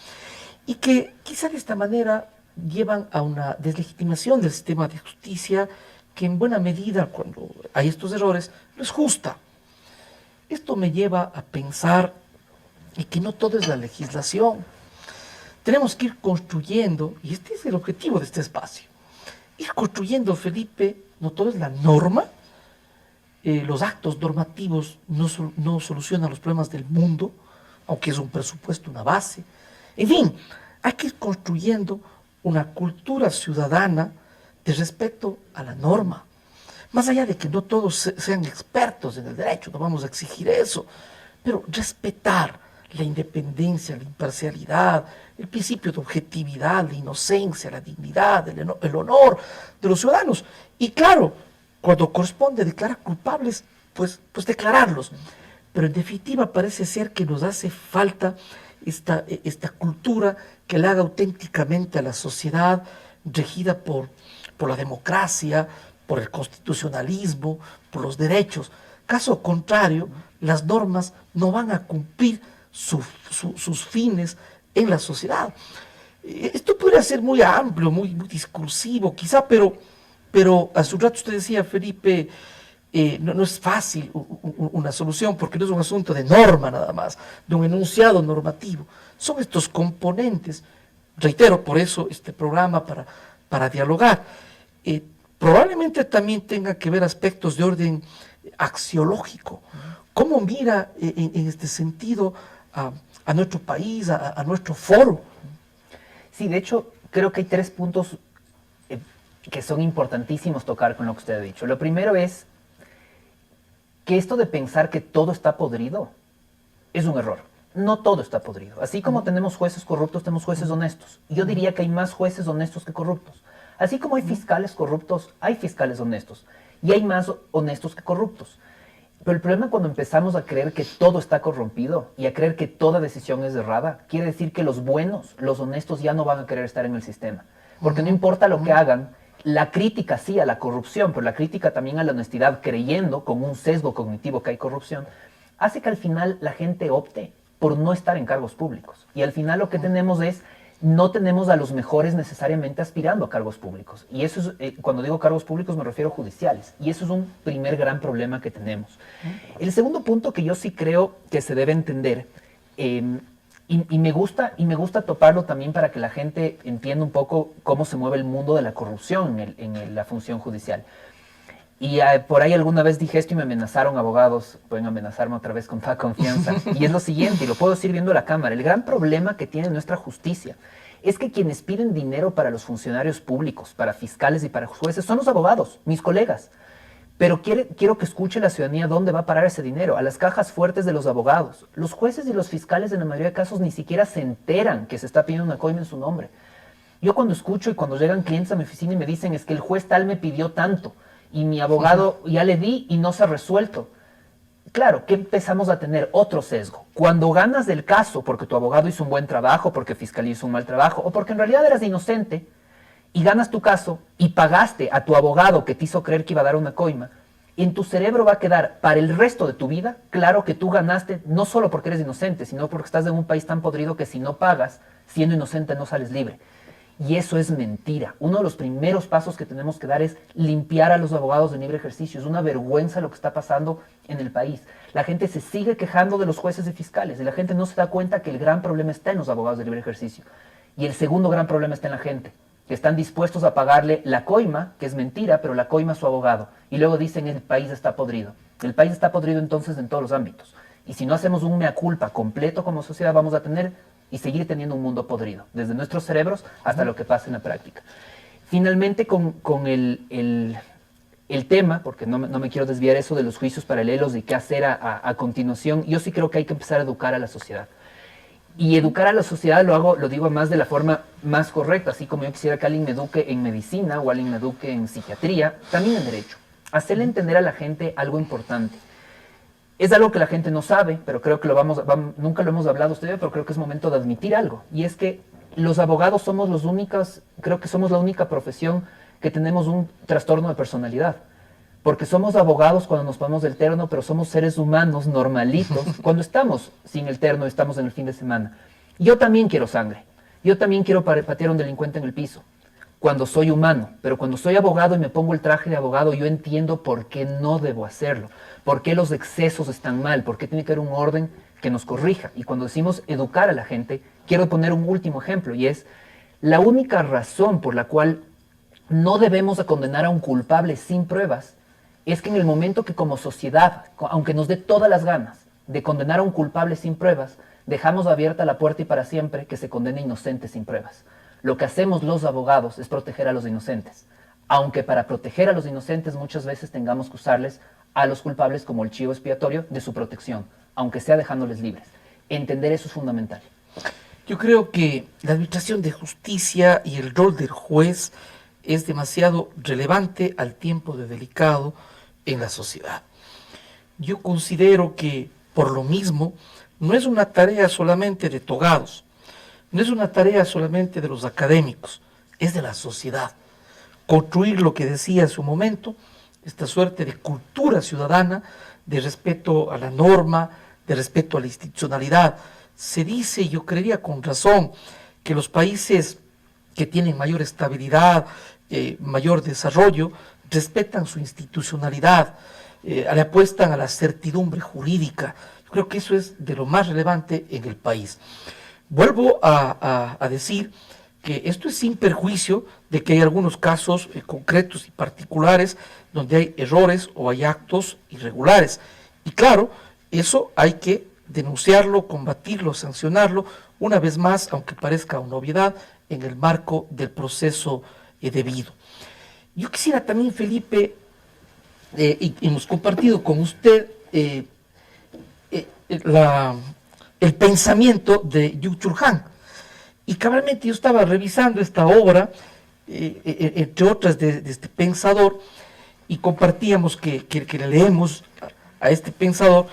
y que quizá de esta manera llevan a una deslegitimación del sistema de justicia que en buena medida, cuando hay estos errores, no es justa. Esto me lleva a pensar en que no todo es la legislación. Tenemos que ir construyendo, y este es el objetivo de este espacio, ir construyendo, Felipe, no todo es la norma. Los actos normativos no solucionan los problemas del mundo, aunque es un presupuesto, una base. En fin, hay que ir construyendo una cultura ciudadana de respeto a la norma. Más allá de que no todos sean expertos en el derecho, no vamos a exigir eso, pero respetar la independencia, la imparcialidad, el principio de objetividad, la inocencia, la dignidad, el honor de los ciudadanos. Y claro, cuando corresponde declarar culpables, pues declararlos. Pero en definitiva parece ser que nos hace falta esta cultura que la haga auténticamente a la sociedad regida por la democracia, por el constitucionalismo, por los derechos. Caso contrario, las normas no van a cumplir sus fines en la sociedad. Esto podría ser muy amplio, muy discursivo quizá, pero hace un rato usted decía, Felipe, no es fácil una solución porque no es un asunto de norma nada más, de un enunciado normativo. Son estos componentes, reitero, por eso este programa para dialogar. Probablemente también tenga que ver aspectos de orden axiológico. ¿Cómo mira en este sentido a nuestro país, a nuestro foro? Sí, de hecho, creo que hay 3 puntos que son importantísimos tocar con lo que usted ha dicho. Lo primero es que esto de pensar que todo está podrido es un error. No todo está podrido. Así como tenemos jueces corruptos, tenemos jueces honestos. Yo diría que hay más jueces honestos que corruptos. Así como hay fiscales corruptos, hay fiscales honestos. Y hay más honestos que corruptos. Pero el problema cuando empezamos a creer que todo está corrompido y a creer que toda decisión es errada, quiere decir que los buenos, los honestos ya no van a querer estar en el sistema. Porque no importa lo que hagan, la crítica sí a la corrupción, pero la crítica también a la honestidad, creyendo con un sesgo cognitivo que hay corrupción, hace que al final la gente opte por no estar en cargos públicos. Y al final lo que tenemos es, no tenemos a los mejores necesariamente aspirando a cargos públicos. Y eso es, cuando digo cargos públicos me refiero a judiciales. Y eso es un primer gran problema que tenemos. El segundo punto que yo sí creo que se debe entender, y me gusta toparlo también para que la gente entienda un poco cómo se mueve el mundo de la corrupción en la función judicial. Y por ahí alguna vez dije esto y me amenazaron abogados, pueden amenazarme otra vez con toda confianza. Y es lo siguiente, y lo puedo decir viendo la cámara, el gran problema que tiene nuestra justicia es que quienes piden dinero para los funcionarios públicos, para fiscales y para jueces, son los abogados, mis colegas. Pero quiero que escuche la ciudadanía dónde va a parar ese dinero, a las cajas fuertes de los abogados. Los jueces y los fiscales en la mayoría de casos ni siquiera se enteran que se está pidiendo una coima en su nombre. Yo cuando escucho y cuando llegan clientes a mi oficina y me dicen es que el juez tal me pidió tanto, y mi abogado ya le di y no se ha resuelto. Claro, que empezamos a tener otro sesgo. Cuando ganas del caso porque tu abogado hizo un buen trabajo, porque fiscalía hizo un mal trabajo, o porque en realidad eras inocente, y ganas tu caso y pagaste a tu abogado que te hizo creer que iba a dar una coima, en tu cerebro va a quedar para el resto de tu vida claro que tú ganaste no solo porque eres inocente, sino porque estás en un país tan podrido que si no pagas, siendo inocente no sales libre. Y eso es mentira. Uno de los primeros pasos que tenemos que dar es limpiar a los abogados de libre ejercicio. Es una vergüenza lo que está pasando en el país. La gente se sigue quejando de los jueces y fiscales y la gente no se da cuenta que el gran problema está en los abogados de libre ejercicio. Y el segundo gran problema está en la gente, que están dispuestos a pagarle la coima, que es mentira, pero la coima a su abogado. Y luego dicen el país está podrido. El país está podrido entonces en todos los ámbitos. Y si no hacemos un mea culpa completo como sociedad, vamos a tener y seguir teniendo un mundo podrido, desde nuestros cerebros hasta lo que pasa en la práctica. Finalmente, con el tema, porque no me quiero desviar eso de los juicios paralelos y qué hacer a continuación, yo sí creo que hay que empezar a educar a la sociedad. Y educar a la sociedad lo digo más de la forma más correcta, así como yo quisiera que alguien me eduque en medicina o alguien me eduque en psiquiatría, también en derecho. Hacerle entender a la gente algo importante. Es algo que la gente no sabe, pero creo que nunca lo hemos hablado usted, pero creo que es momento de admitir algo. Y es que los abogados creo que somos la única profesión que tenemos un trastorno de personalidad. Porque somos abogados cuando nos ponemos el terno, pero somos seres humanos normalitos cuando estamos sin el terno y estamos en el fin de semana. Yo también quiero sangre. Yo también quiero patear a un delincuente en el piso. Cuando soy humano, pero cuando soy abogado y me pongo el traje de abogado, yo entiendo por qué no debo hacerlo, por qué los excesos están mal, por qué tiene que haber un orden que nos corrija. Y cuando decimos educar a la gente, quiero poner un último ejemplo, y es la única razón por la cual no debemos condenar a un culpable sin pruebas, es que en el momento que como sociedad, aunque nos dé todas las ganas de condenar a un culpable sin pruebas, dejamos abierta la puerta y para siempre que se condene inocentes sin pruebas. Lo que hacemos los abogados es proteger a los inocentes, aunque para proteger a los inocentes muchas veces tengamos que usarles a los culpables como el chivo expiatorio de su protección, aunque sea dejándoles libres. Entender eso es fundamental. Yo creo que la administración de justicia y el rol del juez es demasiado relevante al tiempo de delicado en la sociedad. Yo considero que, por lo mismo, no es una tarea solamente de togados, no es una tarea solamente de los académicos, es de la sociedad. Construir lo que decía en su momento, esta suerte de cultura ciudadana, de respeto a la norma, de respeto a la institucionalidad. Se dice, yo creería con razón, que los países que tienen mayor estabilidad, mayor desarrollo, respetan su institucionalidad, le apuestan a la certidumbre jurídica. Yo creo que eso es de lo más relevante en el país. Vuelvo a decir que esto es sin perjuicio de que hay algunos casos concretos y particulares donde hay errores o hay actos irregulares. Y claro, eso hay que denunciarlo, combatirlo, sancionarlo, una vez más, aunque parezca una obviedad, en el marco del proceso debido. Yo quisiera también, Felipe, y hemos compartido con usted el pensamiento de Byung-Chul Han. Y cabalmente yo estaba revisando esta obra, entre otras de este pensador, y compartíamos que le leemos a este pensador,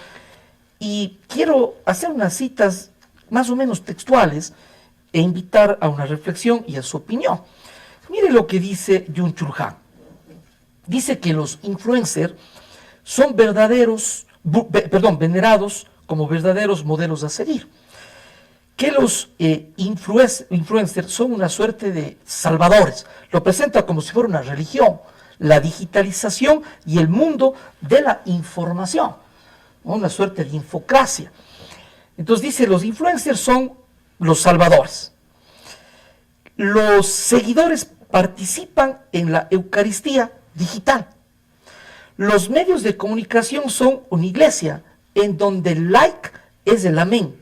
y quiero hacer unas citas más o menos textuales e invitar a una reflexión y a su opinión. Mire lo que dice Byung-Chul Han. Dice que los influencers son venerados como verdaderos modelos a seguir. Que los influencers son una suerte de salvadores. Lo presenta como si fuera una religión, la digitalización y el mundo de la información, ¿no? Una suerte de infocracia. Entonces dice, los influencers son los salvadores. Los seguidores participan en la Eucaristía digital. Los medios de comunicación son una iglesia en donde el like es el amén.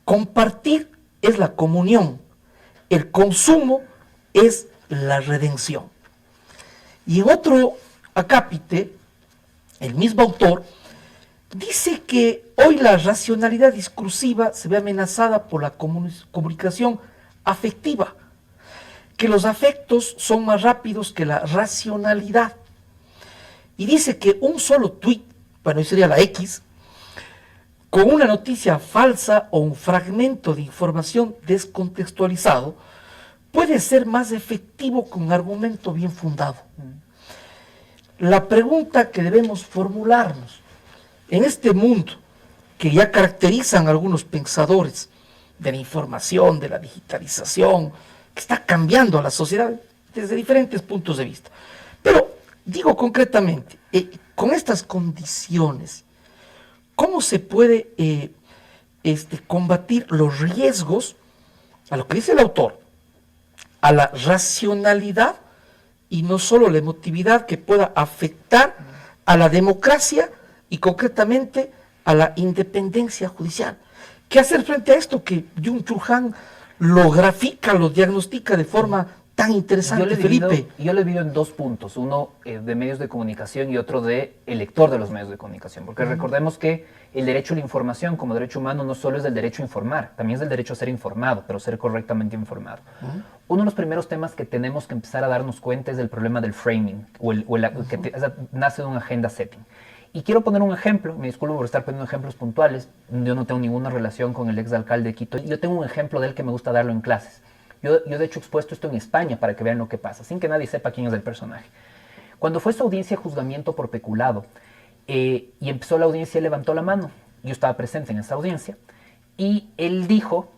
Compartir es la comunión, el consumo es la redención. Y en otro acápite, el mismo autor dice que hoy la racionalidad discursiva se ve amenazada por la comunicación afectiva, que los afectos son más rápidos que la racionalidad. Y dice que un solo tuit, bueno, sería la X, con una noticia falsa o un fragmento de información descontextualizado, puede ser más efectivo con un argumento bien fundado. La pregunta que debemos formularnos en este mundo que ya caracterizan algunos pensadores de la información, de la digitalización, que está cambiando a la sociedad desde diferentes puntos de vista. Pero digo concretamente, con estas condiciones, ¿cómo se puede combatir los riesgos, a lo que dice el autor, a la racionalidad y no solo la emotividad que pueda afectar a la democracia y concretamente a la independencia judicial? ¿Qué hacer frente a esto que Byung-Chul Han lo grafica, lo diagnostica de forma tan interesante, Felipe? Yo lo he dividido en dos puntos, uno de medios de comunicación y otro de elector de los medios de comunicación, porque recordemos que el derecho a la información como derecho humano no solo es del derecho a informar, también es del derecho a ser informado, pero ser correctamente informado. Uno de los primeros temas que tenemos que empezar a darnos cuenta es del problema del framing, nace de un agenda setting. Y quiero poner un ejemplo, me disculpo por estar poniendo ejemplos puntuales, yo no tengo ninguna relación con el exalcalde de Quito, yo tengo un ejemplo de él que me gusta darlo en clases. Yo de hecho he expuesto esto en España para que vean lo que pasa, sin que nadie sepa quién es el personaje. Cuando fue su audiencia de juzgamiento por peculado y empezó la audiencia, él levantó la mano. Yo estaba presente en esa audiencia y él dijo,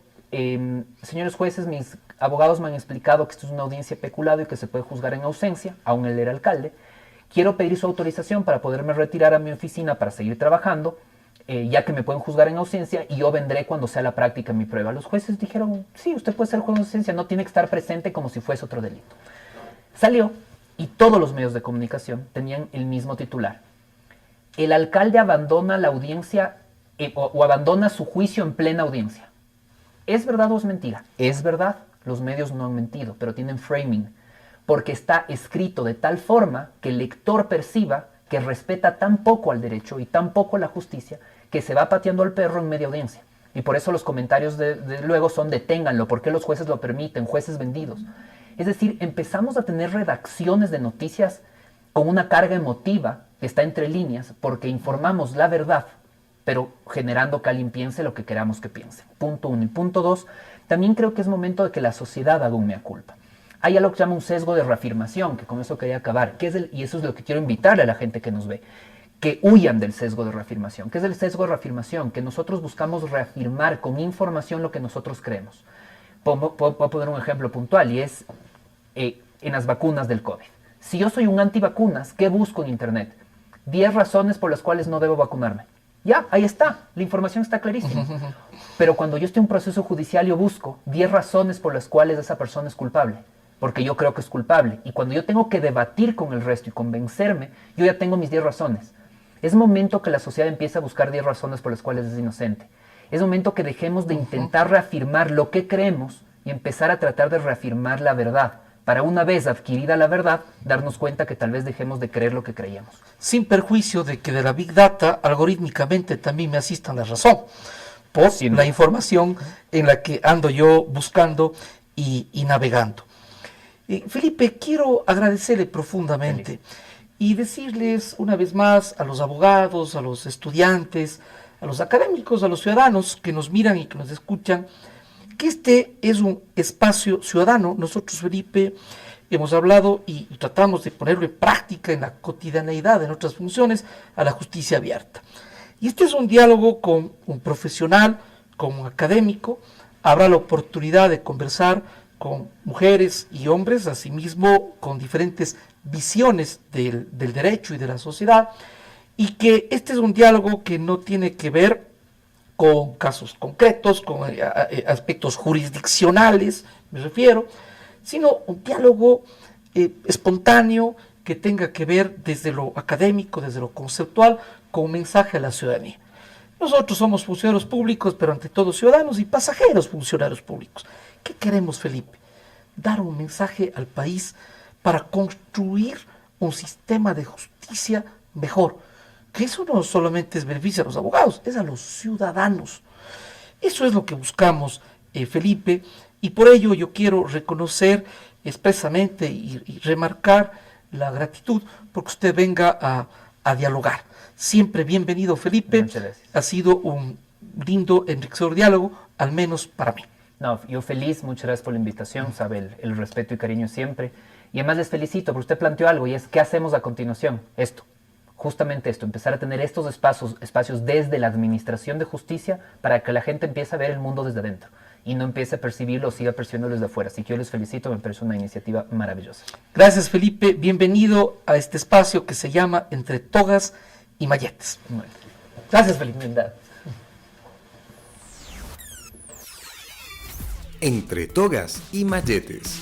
señores jueces, mis abogados me han explicado que esto es una audiencia de peculado y que se puede juzgar en ausencia, aún él era alcalde. Quiero pedir su autorización para poderme retirar a mi oficina para seguir trabajando, ya que me pueden juzgar en ausencia y yo vendré cuando sea la práctica mi prueba. Los jueces dijeron, sí, usted puede ser juez en ausencia, no tiene que estar presente como si fuese otro delito. Salió y todos los medios de comunicación tenían el mismo titular. El alcalde abandona la audiencia o abandona su juicio en plena audiencia. ¿Es verdad o es mentira? Es verdad, los medios no han mentido, pero tienen framing, porque está escrito de tal forma que el lector perciba que respeta tan poco al derecho y tan poco a la justicia que se va pateando al perro en media audiencia. Y por eso los comentarios de luego son deténganlo, ¿por qué los jueces lo permiten? Jueces vendidos. Es decir, empezamos a tener redacciones de noticias con una carga emotiva que está entre líneas porque informamos la verdad, pero generando que alguien piense lo que queramos que piense. Punto uno. Y punto dos, también creo que es momento de que la sociedad haga un mea culpa. Hay algo que se llama un sesgo de reafirmación, que con eso quería acabar, y eso es lo que quiero invitarle a la gente que nos ve, que huyan del sesgo de reafirmación. ¿Qué es el sesgo de reafirmación? Que nosotros buscamos reafirmar con información lo que nosotros creemos. Puedo poner un ejemplo puntual y es en las vacunas del COVID. Si yo soy un antivacunas, ¿qué busco en internet? 10 razones por las cuales no debo vacunarme. Ya, ahí está, la información está clarísima. Pero cuando yo estoy en un proceso judicial, yo busco 10 razones por las cuales esa persona es culpable, porque yo creo que es culpable. Y cuando yo tengo que debatir con el resto y convencerme, yo ya tengo mis 10 razones. Es momento que la sociedad empiece a buscar 10 razones por las cuales es inocente. Es momento que dejemos de intentar reafirmar lo que creemos y empezar a tratar de reafirmar la verdad, para una vez adquirida la verdad, darnos cuenta que tal vez dejemos de creer lo que creíamos. Sin perjuicio de que de la Big Data algorítmicamente también me asistan la razón, por la información en la que ando yo buscando y navegando. Felipe, quiero agradecerle profundamente y decirles una vez más a los abogados, a los estudiantes, a los académicos, a los ciudadanos que nos miran y que nos escuchan, que este es un espacio ciudadano. Nosotros, Felipe, hemos hablado y tratamos de ponerlo en práctica en la cotidianeidad de nuestras funciones a la justicia abierta. Y este es un diálogo con un profesional, con un académico. Habrá la oportunidad de conversar con mujeres y hombres, asimismo con diferentes visiones del derecho y de la sociedad, y que este es un diálogo que no tiene que ver con casos concretos, con aspectos jurisdiccionales, me refiero, sino un diálogo espontáneo que tenga que ver desde lo académico, desde lo conceptual, con un mensaje a la ciudadanía. Nosotros somos funcionarios públicos, pero ante todo ciudadanos y pasajeros funcionarios públicos. ¿Qué queremos, Felipe? Dar un mensaje al país para construir un sistema de justicia mejor. Que eso no solamente es beneficio a los abogados, es a los ciudadanos. Eso es lo que buscamos, Felipe, y por ello yo quiero reconocer expresamente y remarcar la gratitud porque usted venga a dialogar. Siempre bienvenido, Felipe. Muchas gracias. Ha sido un lindo, enriquecedor diálogo, al menos para mí. No, yo feliz, muchas gracias por la invitación, sabe, el respeto y cariño siempre. Y además les felicito, porque usted planteó algo, y es, ¿qué hacemos a continuación? Esto, justamente esto, empezar a tener estos espacios desde la administración de justicia para que la gente empiece a ver el mundo desde adentro y no empiece a percibirlo o siga percibiéndolo desde afuera. Así que yo les felicito, me parece una iniciativa maravillosa. Gracias, Felipe. Bienvenido a este espacio que se llama Entre Togas y Malletes. Bueno, Gracias, Felipe. verdad. Entre Togas y Malletes.